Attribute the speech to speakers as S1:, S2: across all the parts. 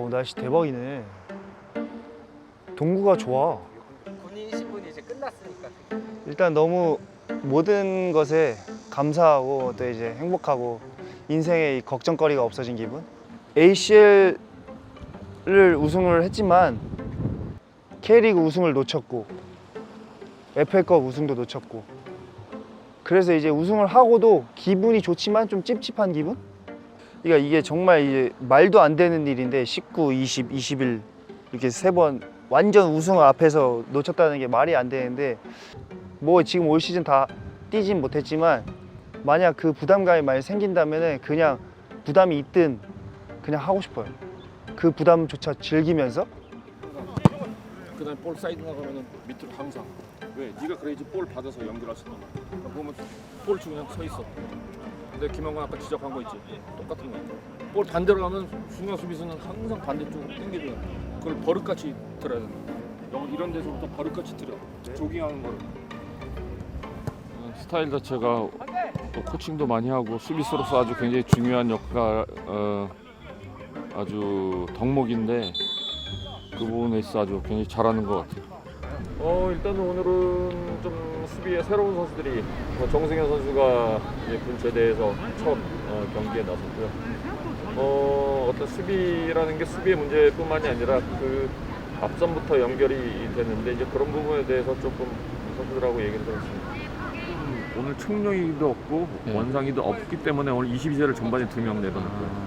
S1: 날씨 대박이네. 동구가 좋아.
S2: 군인 신분이 이제 끝났으니까.
S1: 일단 너무 모든 것에 감사하고 또 이제 행복하고 인생에 이 걱정거리가 없어진 기분. ACL을 우승을 했지만 K리그 우승을 놓쳤고 FA컵 우승도 놓쳤고, 그래서 이제 우승을 하고도 기분이 좋지만 좀 찝찝한 기분? 그러니까 이게 정말 이제 말도 안 되는 일인데 19, 20, 21 이렇게 세 번 완전 우승 앞에서 놓쳤다는 게 말이 안 되는데, 뭐 지금 올 시즌 다 뛰진 못했지만 만약 그 부담감이 많이 생긴다면은 그냥 부담이 있든 그냥 하고 싶어요. 그 부담조차 즐기면서.
S3: 그다음에 볼 사이드 나가면은 밑으로 항상 왜 네가 그래야지 볼 받아서 연결할 수 있는 거야. 보면 볼 치고 그냥 서 있어. 근데 김영건 아까 지적한 거 있지, 똑같은 거. 볼 반대로 가면 중앙 수비수는 항상 반대쪽으로 당겨줘야 돼. 그걸 버릇같이 들어야 된다. 이런 데서부터 버릇같이 들어. 조깅하는 거를. 스타일 자체가 또 코칭도 많이 하고 수비수로서 아주 굉장히 중요한 역할, 아주 덕목인데 그 부분에 있어 아주 굉장히 잘하는 것 같아요. 일단은 오늘은 좀 수비에 새로운 선수들이, 정승현 선수가 이제 군 제대에서 첫 경기에 나섰고요. 어떤 수비라는 게 수비의 문제뿐만이 아니라 그 앞선부터 연결이 됐는데 이제 그런 부분에 대해서 조금 선수들하고 얘기를 들었습니다. 오늘 청룡이도 없고 원상이도 없기 때문에 오늘 22세를 전반에 2명 내려놨고요.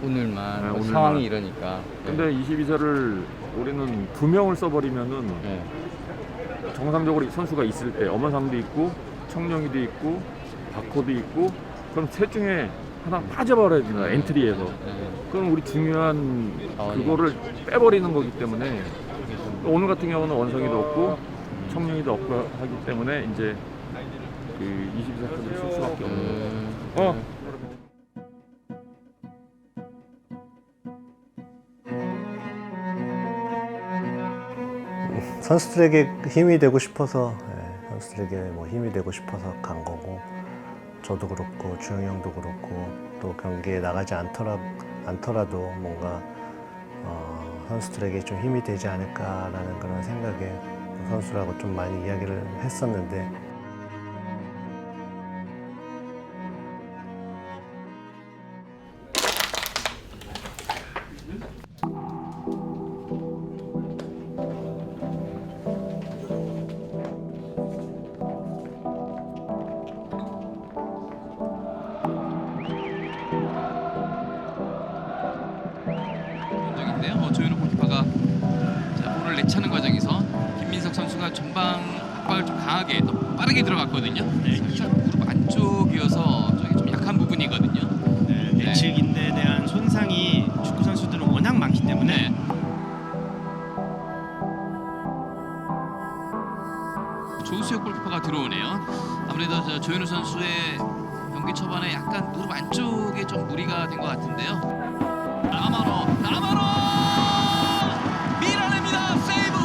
S4: 오늘만,
S3: 오늘만.
S4: 상황이 이러니까.
S3: 근데 22세를 우리는 2명을 써버리면은 정상적으로 선수가 있을 때 엄원상도 있고 청룡이도 있고 박호도 있고, 그럼 셋 중에 하나 빠져버려야 된다, 엔트리에서. 그럼 우리 중요한 그거를 빼버리는 거기 때문에 오늘 같은 경우는 원성이도 없고 청룡이도 없고 하기 때문에 이제 그 22세까지 쓸 수밖에 없는 거예요.
S5: 선수들에게 힘이 되고 싶어서, 선수들에게 뭐 힘이 되고 싶어서 간 거고, 저도 그렇고 주영이 형도 그렇고 또 경기에 나가지 않더라도 뭔가 선수들에게 좀 힘이 되지 않을까라는 그런 생각에 선수라고 좀 많이 이야기를 했었는데,
S6: 조현우 골키퍼가 볼을 내차는 과정에서 김민석 선수가 전방 압박을 좀 강하게 또 빠르게 들어갔거든요. 살짝 무릎 안쪽이어서 저게 좀 약한 부분이거든요.
S7: 내측인에 대한 손상이 축구 선수들은 워낙 많기 때문에
S6: 조수혁 골키퍼가 들어오네요. 아무래도 조현우 선수의 경기 초반에 약간 무릎 안쪽에 좀 무리가 된 것 같은데요. 나마로 밀어냅니다. 세이브.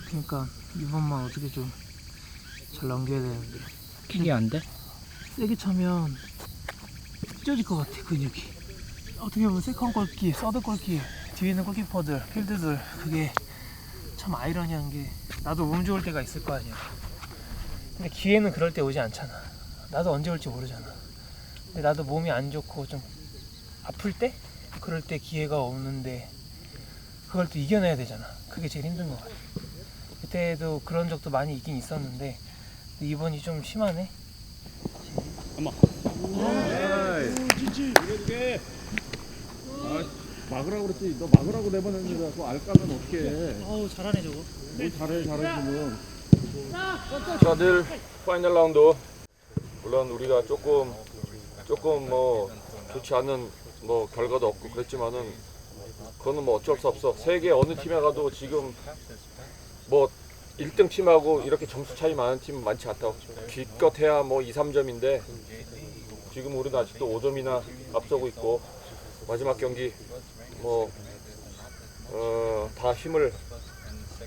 S8: 그러니까 이번만 어떻게 좀 잘 넘겨야 되는데.
S4: 킥이 안 돼?
S8: 세게 차면 찢어질 것 같아, 근육이. 어떻게 보면 세컨 골키, 서드 골키, 뒤에 있는 골키퍼들, 필드들, 그게 참 아이러니한 게, 나도 몸 좋을 때가 있을 거 아니야. 근데 기회는 그럴 때 오지 않잖아. 나도 언제 올지 모르잖아. 근데 나도 몸이 안 좋고 좀 아플 때? 그럴 때 기회가 오는데 그걸 또 이겨내야 되잖아. 그게 제일 힘든 것 같아. 그때도 그런 적도 많이 있긴 있었는데 이번이 좀 심하네.
S3: 막으라고 그랬지. 너 막으라고 내보냈는데 그거 알까면 어떡해.
S8: 어우, 잘하네 저거.
S3: 뭘 잘해 지금. 자, 내일 파이널 라운드. 물론 우리가 조금 뭐 좋지 않은 뭐 결과도 없고 그랬지만은 그거는 뭐 어쩔 수 없어. 세계 어느 팀에 가도 지금 뭐 1등 팀하고 이렇게 점수 차이 많은 팀은 많지 않다고. 기껏해야 뭐 2, 3점인데 지금 우리는 아직도 5점이나 앞서고 있고 마지막 경기 뭐 다 힘을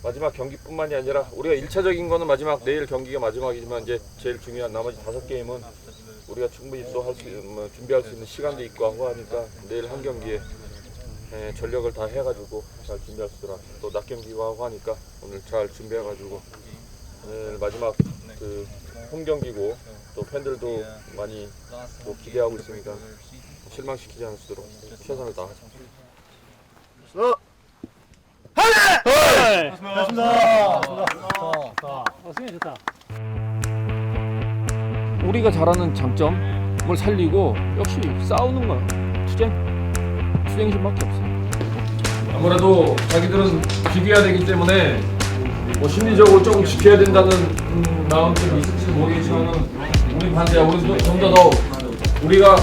S3: 마지막 경기뿐만이 아니라 우리가 1차적인 거는 마지막 내일 경기가 마지막이지만 이제 제일 중요한 나머지 5게임은 우리가 충분히 또 할 수 준비할 수 있는 시간도 있고 하고 하니까 내일 한 경기에 전력을 다 해가지고 잘 준비할 수 있도록 또 낮 경기고 하고 하니까 오늘 잘 준비해가지고 오늘 마지막 그 홈 경기고 또 팬들도 많이 또 기대하고 있으니까 실망시키지 않을 수 있도록 최선을 다하자. 우리가 잘하는 장점을 살리고 역시 싸우는 거야. 투쟁심밖에 없어. 아무래도 자기들은 비교해야 되기 때문에 뭐 심리적으로 조금 지켜야 된다는 마음이 있을지 모르겠지만은 우리 반대야. 우리도 좀 더 우리가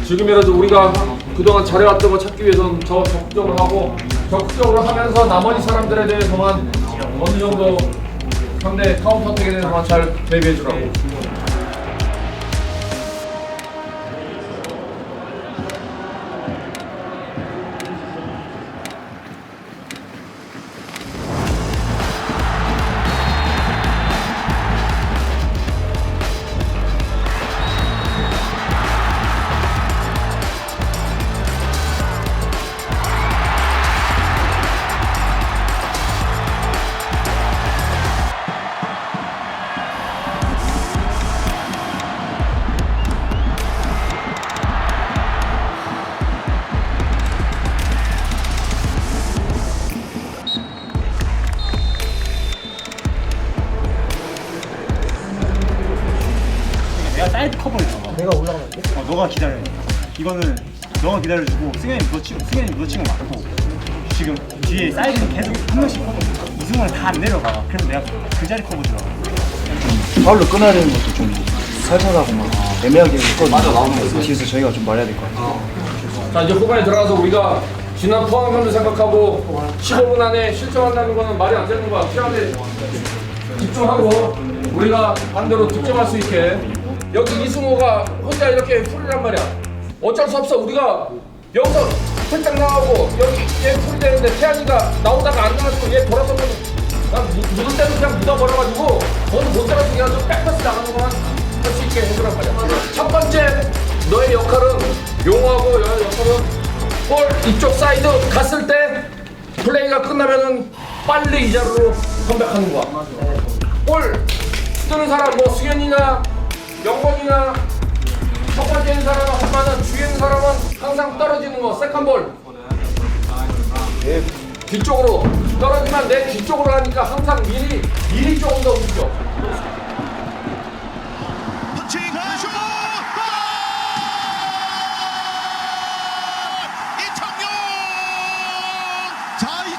S3: 지금이라도 우리가 그동안 잘해왔던 거 찾기 위해서는 더 적극적으로 하고 적극적으로 하면서 나머지 사람들에 대해서만 어느 정도 상대 카운터택에 대해서만 잘 대비해 주라고.
S9: 내가 사이드 커버를 잡아. 내가 올라가면 돼? 너가 기다려. 이거는 너가 기다려주고 승현이 너 치고 맞고 지금 뒤에 사이드는 계속 한 명씩 커버. 이승원은 다 안 내려가. 그래서 내가 그 자리 커버 주라고.
S1: 파울로 끊어야 되는 것도 좀 살살하고 막 애매하게 있거든요. 맞아, 나오는 거 뒤에서 저희가 좀 말해야 될 것 같아요.
S3: 자, 이제 후반에 들어가서 우리가 지난 포항전을 생각하고 15분 안에 실점한다는 거는 말이 안 되는 거야. 시간에 집중하고 우리가 반대로 득점할 수 있게. 여기 이승호가 혼자 이렇게 풀이란 말이야. 어쩔 수 없어. 우리가 여기서 홀짝 나가고 여기 얘 풀이 되는데 태환이가 나오다가 안 나가지고 얘 돌아서면 난 묻을 때도 그냥 묻어버려가지고 너는 못 잡아서 그냥 좀 백패스 나가는 것만 할 수 있게 해주란 말이야. 첫 번째 너의 역할은 용호하고 너의 역할은 볼 이쪽 사이드 갔을 때 플레이가 끝나면은 빨리 이 자리로 컴백하는 거야. 볼 뜨는 사람 뭐 승현이나 영건이나 첫 번째 있는 사람은 하지만은 뒤에 있는 사람은 항상 떨어지는 거 세컨볼 뒤쪽으로 떨어지면 내 뒤쪽으로 하니까 항상 미리 조금 더 움직여.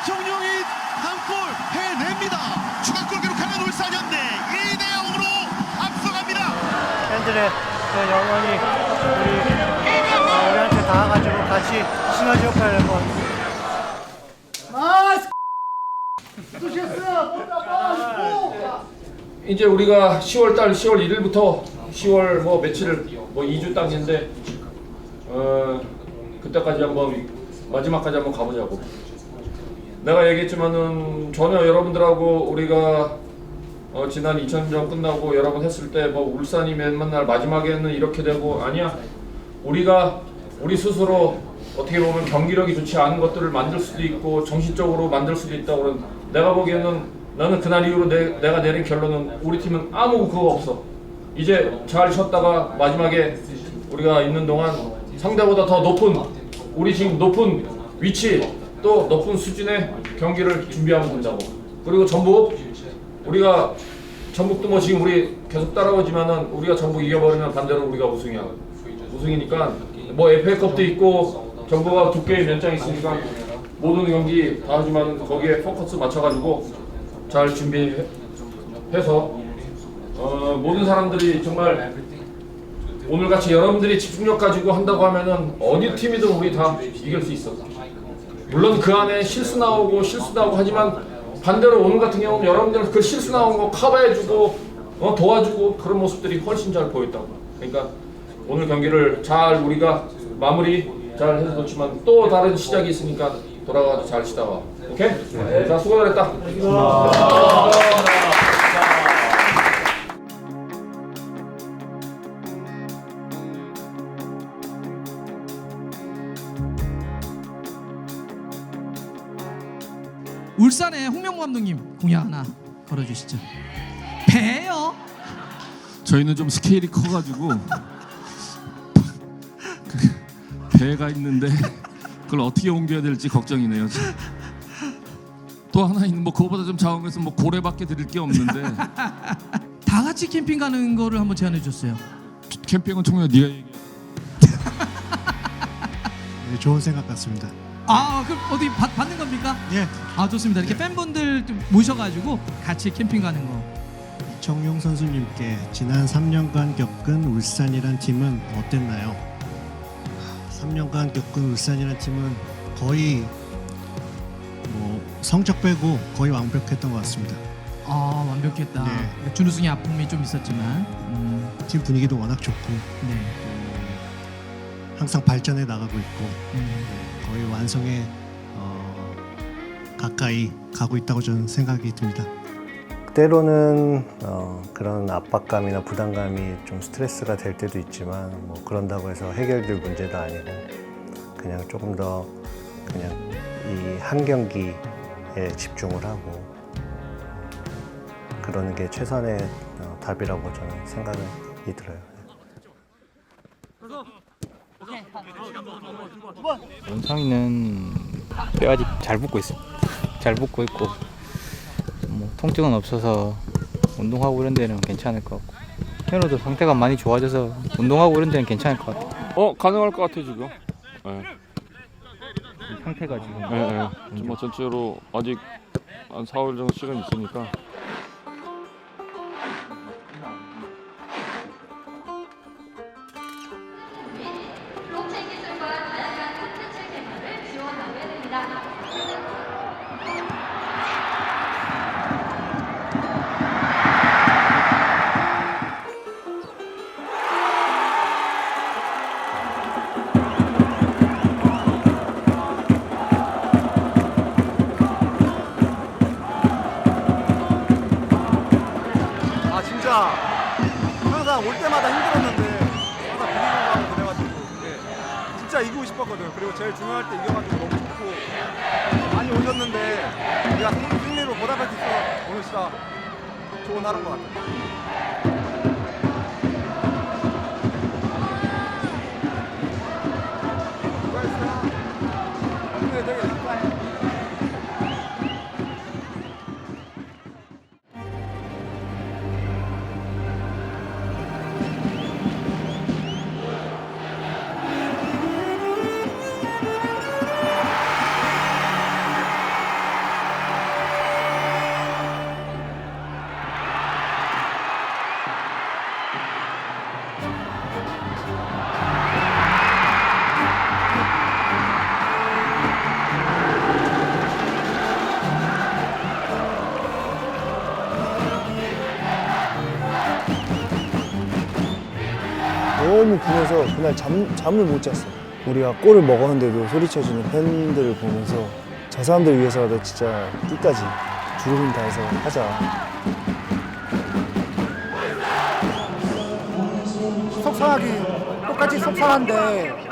S10: 이청용이 한 골 해냅니다. 추가골 기록하는 울산현대 2대0으로 앞서갑니다.
S9: 팬들의 영원히 우리한테 닿아가지고 같이 시너지 역할을 한번.
S3: 이제 우리가 10월 1일부터 10월 뭐 며칠을 뭐 2주 땅인데 그때까지 한번 마지막까지 한번 가보자고. 내가 얘기했지만은 전혀 여러분들하고 우리가 지난 2000년 끝나고 여러 번 했을 때 뭐 울산이 맨날 마지막에는 이렇게 되고 아니야. 우리가 우리 스스로 어떻게 보면 경기력이 좋지 않은 것들을 만들 수도 있고 정신적으로 만들 수도 있다고. 그런 내가 보기에는 나는 그날 이후로 내가 내린 결론은 우리 팀은 아무 그거 없어. 이제 잘 쉬었다가 마지막에 우리가 있는 동안 상대보다 더 높은 우리 지금 높은 위치 또 높은 수준의 경기를 준비하면 된다고. 그리고 전북 우리가 전북도 뭐 지금 우리 계속 따라오지만은 우리가 전북 이겨버리면 반대로 우리가 우승이야. 우승이니까 뭐 FA컵도 있고 전북과 두 게임 연장 있으니까 모든 경기 다 하지만 거기에 포커스 맞춰가지고 잘 준비해서 모든 사람들이 정말 오늘같이 여러분들이 집중력 가지고 한다고 하면은 어디 팀이든 우리 다 이길 수 있어. 물론 그 안에 실수 나오고 하지만 반대로 오늘 같은 경우는 여러분들 그 실수 나온 거 커버해주고 도와주고 그런 모습들이 훨씬 잘 보였다고. 그러니까 오늘 경기를 잘 우리가 마무리 잘 해서 좋지만 또 다른 시작이 있으니까 돌아가서 잘 쉬다 와. 오케이? 네. 자, 수고 잘했다.
S11: 울산의 홍명보 감독님 공약 하나 걸어주시죠. 배요?
S12: 저희는 좀 스케일이 커가지고 배가 있는데 그걸 어떻게 옮겨야 될지 걱정이네요. 또 하나 있는 뭐 그거보다 좀 작은 것은 뭐 고래밖에 드릴 게 없는데
S11: 다 같이 캠핑 가는 거를 한번 제안해 주셨어요.
S12: 캠핑은 총무야 네가 얘기해.
S5: 네, 좋은 생각 같습니다.
S11: 아 그럼 어디 받는 겁니까?
S5: 예.
S11: 아 좋습니다. 이렇게 팬분들 좀 모셔가지고 같이 캠핑 가는 거.
S5: 정용 선수님께 지난 3년간 겪은 울산이란 팀은 어땠나요? 3년간 겪은 울산이란 팀은 거의 뭐 성적 빼고 거의 완벽했던 것 같습니다.
S11: 아 완벽했다.
S5: 네.
S11: 준우승의 아픔이 좀 있었지만
S5: 팀 분위기도 워낙 좋고
S11: 네.
S5: 항상 발전해 나가고 있고 거의 완성에 가까이 가고 있다고 저는 생각이 듭니다. 때로는 그런 압박감이나 부담감이 좀 스트레스가 될 때도 있지만 뭐 그런다고 해서 해결될 문제도 아니고 그냥 조금 더 그냥 이 한 경기에 집중을 하고 그러는 게 최선의 답이라고 저는 생각이 들어요.
S4: 원상이는 뼈 아직 잘 붙고 있어. 잘 붙고 있고 뭐 통증은 없어서 운동하고 이런 데는 괜찮을 것 같고 현우도 상태가 많이 좋아져서 운동하고 이런 데는 괜찮을 것 같아.
S3: 가능할 것 같아 지금. 네.
S4: 상태가 지금.
S3: 네. 뭐 전체로 아직 한 4월 정도 시간 있으니까.
S9: 진짜 항상 올 때마다 힘들었는데 항상 비기고 그래가지고 진짜 이기고 싶었거든. 그리고 제일 중요할 때 이겨가지고 너무 좋고 많이 오셨는데 우리가 승리로 보답할 수 있어서 오늘 진짜 좋은 하루인 것 같아요. 수고하셨어요. 오늘 되게 축하해.
S1: 너무 분해서 그날 잠을 못 잤어. 우리가 골을 먹었는데도 소리쳐주는 팬들을 보면서 저 사람들 위해서라도 진짜 끝까지 죽을 힘 다해서 하자.
S9: 속상하긴 똑같이 속상한데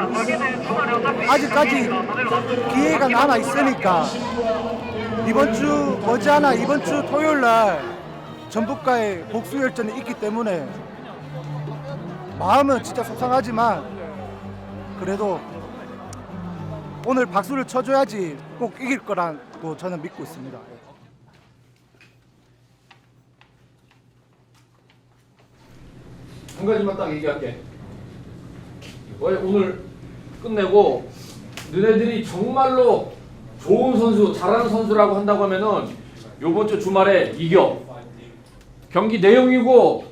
S9: 아직까지 기회가 남아 있으니까 이번 주 머지않아 이번 주 토요일 날 전북과의 복수 열전이 있기 때문에 마음은 진짜 속상하지만 그래도 오늘 박수를 쳐줘야지 꼭 이길 거라고 저는 믿고 있습니다.
S3: 한 가지만 딱 얘기할게. 오늘 끝내고 너네들이 정말로 좋은 선수, 잘하는 선수라고 한다고 하면은 요번 주 주말에 이겨. 경기 내용이고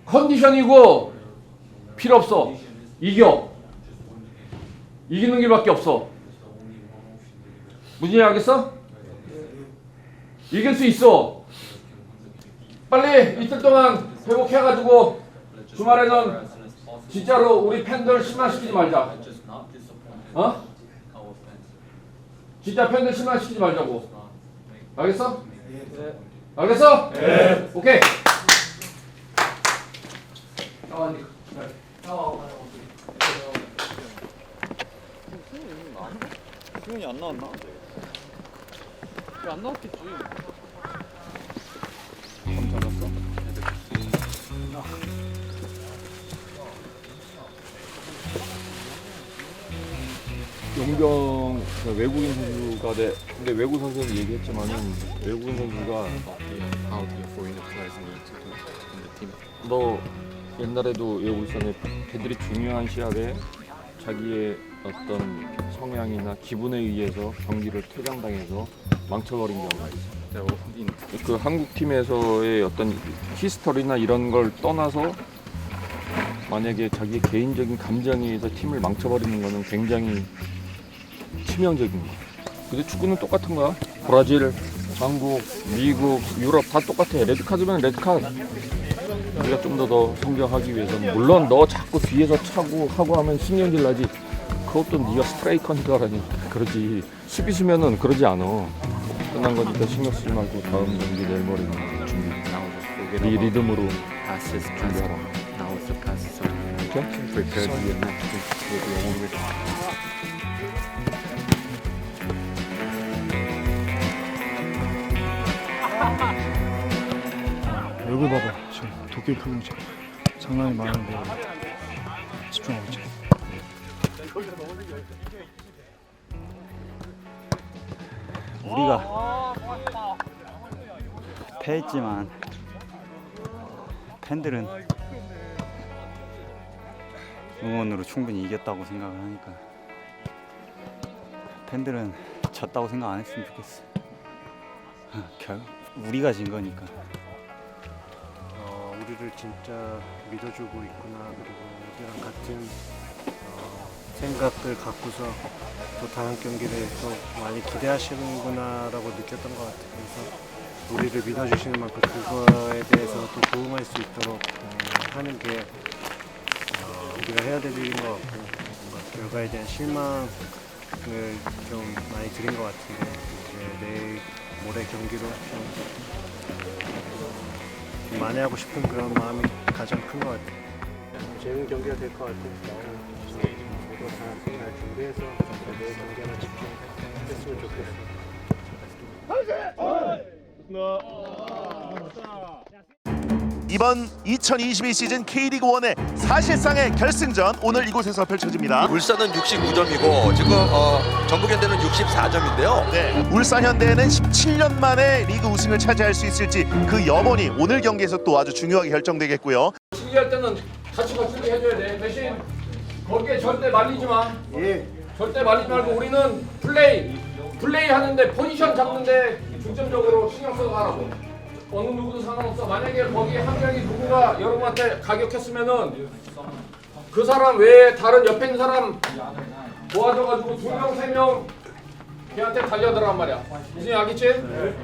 S3: 컨디션이고 필요 없어. 이겨. 이기는 길밖에 없어. 무슨 얘기 하겠어? 이길 수 있어. 빨리 이틀 동안 회복해가지고 주말에는 진짜로 우리 팬들 실망시키지 말자. 어? 진짜 팬들 실망시키지 말자고. 알겠어? 네. 알겠어? 네. 오케이.
S1: 수현이 안 나왔나? 안 나왔겠지.
S3: 용병 외국인 선수가 돼. 근데 외국 선수도 얘기했지만은 외국인 선수가 너 옛날에도 울산에 걔들이 중요한 시합에 자기의 어떤 성향이나 기분에 의해서 경기를 퇴장당해서 망쳐버린 경우가 있어. 그 한국 팀에서의 어떤 히스토리나 이런 걸 떠나서 만약에 자기의 개인적인 감정에 의해서 팀을 망쳐버리는 거는 굉장히 치명적인 거야. 근데 축구는 똑같은 거야. 브라질, 한국, 미국, 유럽 다 똑같아. 레드카드면 레드카드. 우리가 좀 더 성장하기 위해서는 물론 너 자꾸 뒤에서 차고 하고 하면 신경질 나지. 그것도 네가 스트라이커니까 그러지. 수비수면은 그러지 않아. 끝난 거니까 신경 쓰지 말고 다음 경기 내일 모레 준비. 네 리듬으로 준비하라.
S1: 얼굴 봐봐. 지금 도끼 풀고 장난이 많은데 집중하고 있지.
S13: 우리가 패했지만 팬들은 응원으로 충분히 이겼다고 생각을 하니까 팬들은 졌다고 생각 안 했으면 좋겠어. 결국 우리가 진 거니까.
S5: 우리를 진짜 믿어주고 있구나. 그리고 우리랑 같은 생각들 갖고서 또 다른 경기를 또 많이 기대하시는구나라고 느꼈던 것 같아요. 그래서 우리를 믿어주시는 만큼 그거에 대해서 또 도움할 수 있도록 하는 게 우리가 해야 될 일인 것 같고, 뭔가 결과에 대한 실망을 좀 많이 드린 것 같은데 이제 내일 모레 경기로 좀 만회하고 싶은 그런 마음이 가장 큰 것 같아요. 재밌는 경기가 될 것 같아요. 모두 잘 준비해서 내일 경기에 집중했으면 좋겠어요.
S10: 이번 2022 시즌 K리그1의 사실상의 결승전 오늘 이곳에서 펼쳐집니다.
S14: 울산은 69점이고 지금 전북현대는 64점인데요.
S10: 네, 울산현대는 17년 만에 리그 우승을 차지할 수 있을지 그 여번이 오늘 경기에서 또 아주 중요하게 결정되겠고요.
S3: 승리할 때는 같이 거칠게 해줘야 돼. 대신 거기에 절대 말리지 마. 예. 절대 말리지 말고 우리는 플레이 하는데 포지션 잡는데 중점적으로 신경 써서 하라고. 어느 누구도 상관없어. 만약에 거기에 한 명이 누구가 여러분한테 가격했으면은 그 사람 외에 다른 옆에 있는 사람 모아줘가지고 2명, 3명 걔한테 달려들란 말이야. 무슨 알겠지? 네.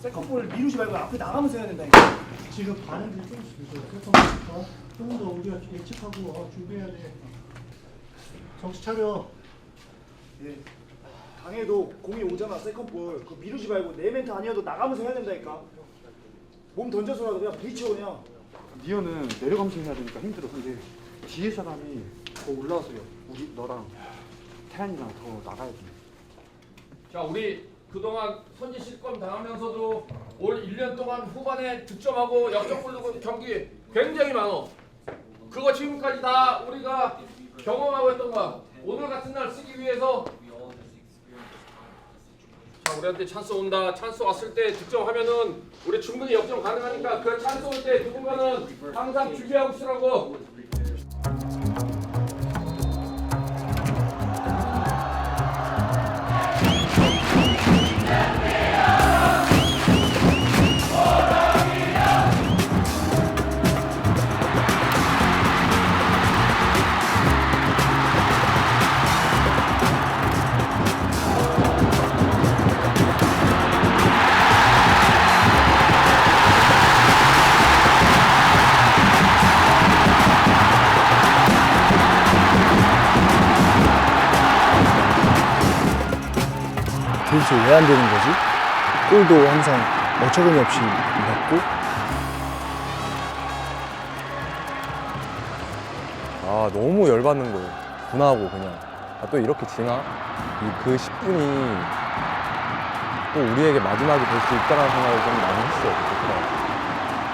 S9: 세컨볼 미루지 말고 앞에 나가면서 해야 된다니까. 지금 반응들이 조금씩 있어요. 그래서 조금 더 우리가 예측하고 준비해야 돼. 정신 차려. 예. 당해도 공이 오잖아. 세컨볼 그 미루지 말고 내 멘트 아니어도 나가면서 해야 된다니까. 몸 던져서라도 그냥 부딪혀 그냥.
S1: 니어는 내려가면서 해야 되니까 힘들어. 근데 뒤에 사람이 더 올라와서요. 우리 너랑 태안이랑 더 나가야 돼.
S3: 자, 우리 그동안 선지 실검 당하면서도 올 1년 동안 후반에 득점하고 역전골 넣은 경기 굉장히 많어. 그거 지금까지 다 우리가 경험하고 했던 거야. 오늘 같은 날 쓰기 위해서 자, 우리한테 찬스 온다. 찬스 왔을 때 득점하면은 우리 충분히 역전 가능하니까 그 찬스 올 때 누군가는 항상 준비하고 있으라고.
S1: 도대체 왜 안 되는 거지? 골도 항상 어처구니 없이 넣고.
S15: 아 너무 열받는 거예요. 분하고 그냥 또 이렇게 지나? 그 10분이 또 우리에게 마지막이 될 수 있다는 생각을 좀 많이 했어요.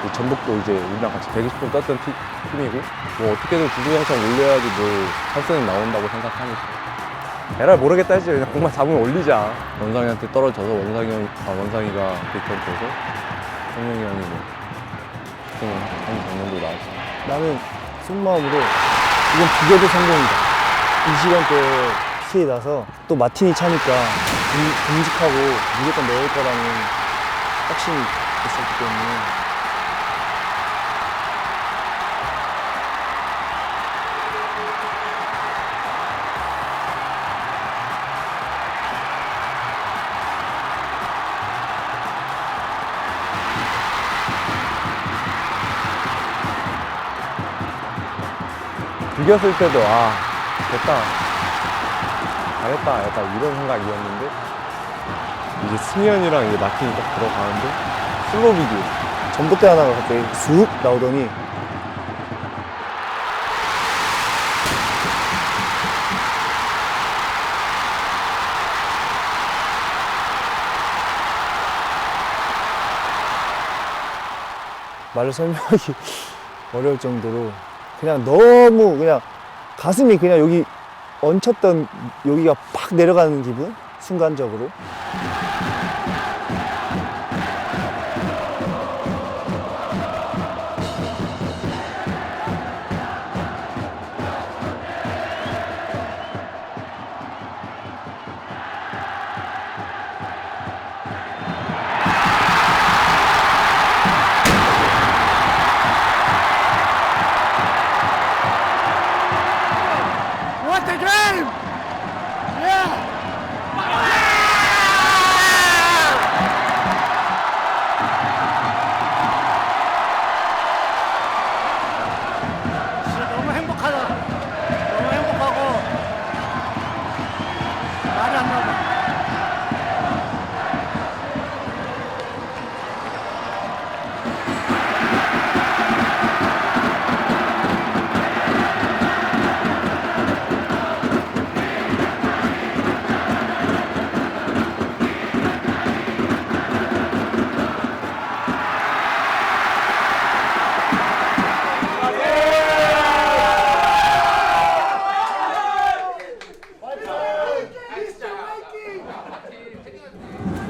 S15: 그 전북도 이제 우리랑 같이 120분 떴던 팀이고 뭐 어떻게든 주중영상 올려야지 뭐 탈선이 나온다고 생각하니까 에라 모르겠다 했지. 그냥 공만 잡으면 올리자. 원상이한테 떨어져서 원상이가 빅턴 줘서 성룡이 형이 뭐 한 장면도 나왔어.
S1: 나는 속마음으로 이건 비교도 성공이다. 이 시간대에 피해 나서 또 마틴이 차니까 듬직하고 무조건 넣을 거라는 확신이 있었기 때문에.
S15: 이겼을 때도 아 됐다 잘했다 약간 이런 생각이었는데 이제 승현이랑 이제 마틴이 딱 들어가는데 슬로우 비디오
S1: 전봇대 하나가 갑자기 쑥 나오더니 말로 설명하기 어려울 정도로 그냥 너무 그냥 가슴이 그냥 여기 얹혔던 여기가 팍 내려가는 기분? 순간적으로.
S8: What the game? Yeah! 진짜 너무 행복하다. 너무 행복하고 말이 안 나와.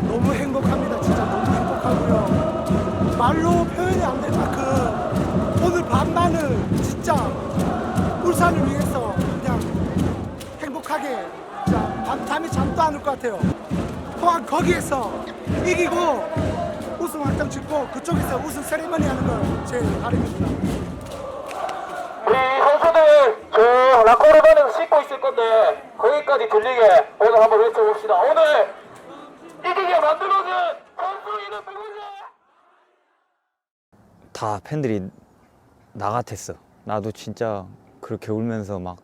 S8: 너무 행복합니다. 진짜 너무 행복하고요. 말로 표현이 안 돼. 오늘 밤만은 진짜 울산을 위해서 그냥 행복하게 진짜 잠이 잠도 안 올 것 같아요. 또한 거기에서 이기고 우승 확정 짓고 그쪽에서 우승 세리머니 하는 걸 제 바람입니다.
S3: 우리 선수들 저 라코르바는 씻고 있을 건데 거기까지 들리게 오늘 한번 외쳐봅시다. 오늘 이기게 만들어준 선수 이름 누구지?
S13: 다 팬들이 나 같았어. 나도 진짜 그렇게 울면서 막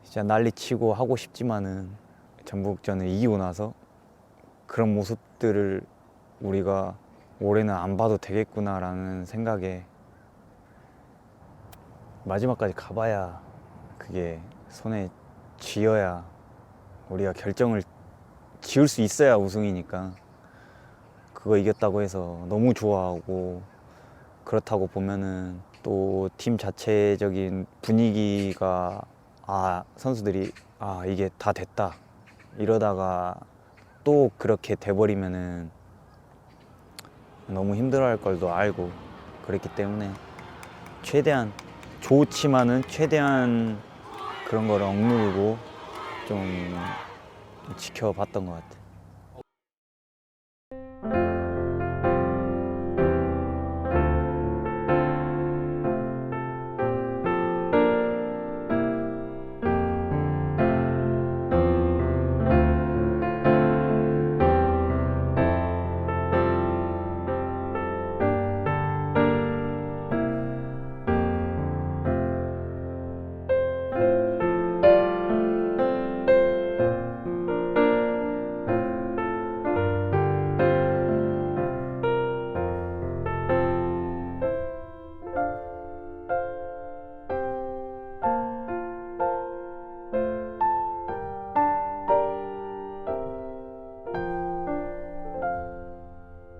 S13: 진짜 난리치고 하고 싶지만은 전북전을 이기고 나서 그런 모습들을 우리가 올해는 안 봐도 되겠구나라는 생각에 마지막까지 가봐야 그게 손에 쥐어야 우리가 결정을 지을 수 있어야 우승이니까 그거 이겼다고 해서 너무 좋아하고 그렇다고 보면은 또 팀 자체적인 분위기가 선수들이 이게 다 됐다 이러다가 또 그렇게 돼버리면은 너무 힘들어할 걸도 알고 그랬기 때문에 최대한 좋지만은 최대한 그런 걸 억누르고 좀 지켜봤던 것 같아요.